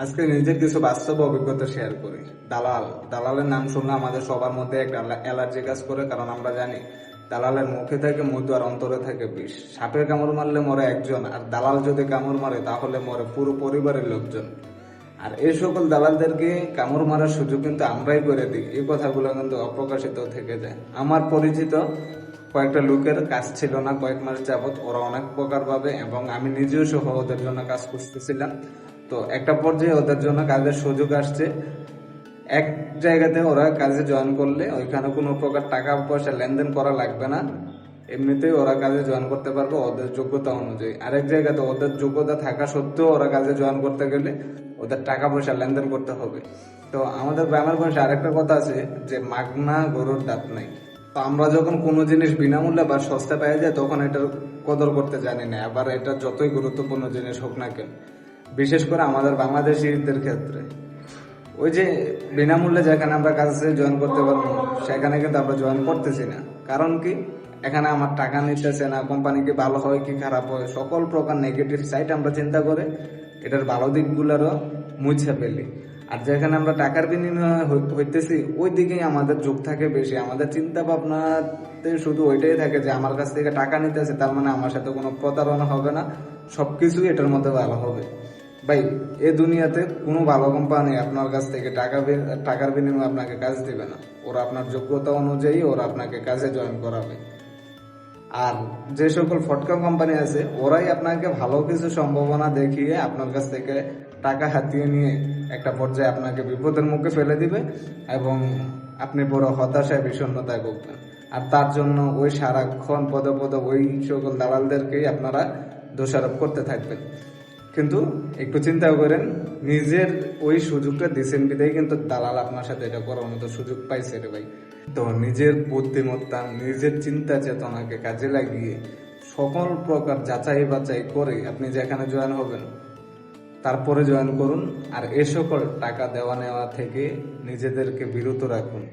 আজকে নিজের কিছু বাস্তব অভিজ্ঞতা শেয়ার করি। দালালের নাম শুনলে আমাদের সবার মধ্যে একটা অ্যালার্জি কাজ করে, কারণ আমরা জানি দালালের মুখে থাকে মধু আর অন্তরে থাকে বিষ। সাপে কামড় মারলে মরে একজন, আর দালাল যদি কামড় মারে তাহলে মরে পুরো পরিবারের লোকজন। আর এই সকল দালালদেরকে কামড় মারার সুযোগ কিন্তু আমরাই করে দিই। এই কথাগুলো কিন্তু অপ্রকাশিত থেকে যায়। আমার পরিচিত কয়েকটা লোকের কাজ ছিল না কয়েক মাস যাবত, ওরা অনেক প্রকার পাবে, এবং আমি নিজেও সহ ওদের জন্য কাজ করতেছিলাম। তো একটা পর্যায়ে ওদের জন্য কাজের সুযোগ আসছে। এক জায়গাতে ওরা কাজে জয়েন করলে ওইখানে কোনো প্রকার টাকা পয়সা লেনদেন করা লাগবে না, এমনিতেই ওরা কাজে জয়েন করতে পারবে ওদের যোগ্যতা অনুযায়ী। আরেক জায়গাতে ওদের যোগ্যতা থাকা সত্ত্বেও ওরা কাজে জয়েন করতে গেলে ওদের টাকা পয়সা লেনদেন করতে হবে। তো আমাদের গ্রামের ভাষায় আরেকটা কথা আছে যে মাগনা গরুর দাঁত নাই। তো আমরা যখন কোনো জিনিস বিনামূল্যে বা সস্তা পাই যায় তখন এটার কদর করতে জানি না, আবার এটা যতই গুরুত্বপূর্ণ জিনিস হোক না কেন, বিশেষ করে আমাদের বাংলাদেশিদের ক্ষেত্রে। ওই যে বিনামূল্যে যেখানে আমরা কাজে জয়েন করতে পারবো সেখানে কিন্তু আমরা জয়েন করতেছি না। কারণ কি, এখানে আমার টাকা নিতেছে না, কোম্পানি কি ভালো হয় কি খারাপ হয়, সকল প্রকার নেগেটিভ সাইড আমরা চিন্তা করে এটার ভালো দিকগুলোরও মুছে ফেলি। আর যেখানে আমরা টাকার বিনিময়ে হইতেছি ওই দিকেই আমাদের ঝোঁক থাকে বেশি। আমাদের চিন্তা ভাবনাতে শুধু ওইটাই থাকে যে আমার কাছ থেকে টাকা নিতেছে, তার মানে আমার সাথে কোনো প্রতারণা হবে না, সবকিছুই এটার মধ্যে ভালো হবে। ভাই, এ দুনিয়াতে কোনো ভালো কোম্পানি আপনার কাছ থেকে টাকার বিনিময়ে আপনাকে কাজ দিবে না। ওরা আপনার যোগ্যতা অনুযায়ী ওরা আপনাকে কাজে জয়েন করাবে। আর যে সকল ফটকা কোম্পানি আছে ওরাই আপনাকে ভালো কিছু সম্ভাবনা দেখিয়ে আপনার কাছ থেকে টাকা হাতিয়ে নিয়ে একটা পর্যায়ে আপনাকে বিপদের মুখে ফেলে দিবে, এবং আপনি বড় হতাশায় বিষণ্ণতায় ভুগবেন। আর তার জন্য ওই সারাক্ষণ পদে পদে ওই সকল দালালদেরকেই আপনারা দোষারোপ করতে থাকবেন। কিন্তু একটু চিন্তা করেন, নিজের ওই সুযোগটা দিচ্ছেন বিদায় কিন্তু দালাল আপনার সাথে এটা করার মতো সুযোগ পাইছে রে ভাই। তো নিজের বুদ্ধিমত্তা, নিজের চিন্তা চেতনাকে কাজে লাগিয়ে সকল প্রকার যাচাই বাছাই করে আপনি যেখানে জয়েন হবেন তারপরে জয়েন করুন। আর এ সকল টাকা দেওয়া নেওয়া থেকে নিজেদেরকে বিরত রাখুন।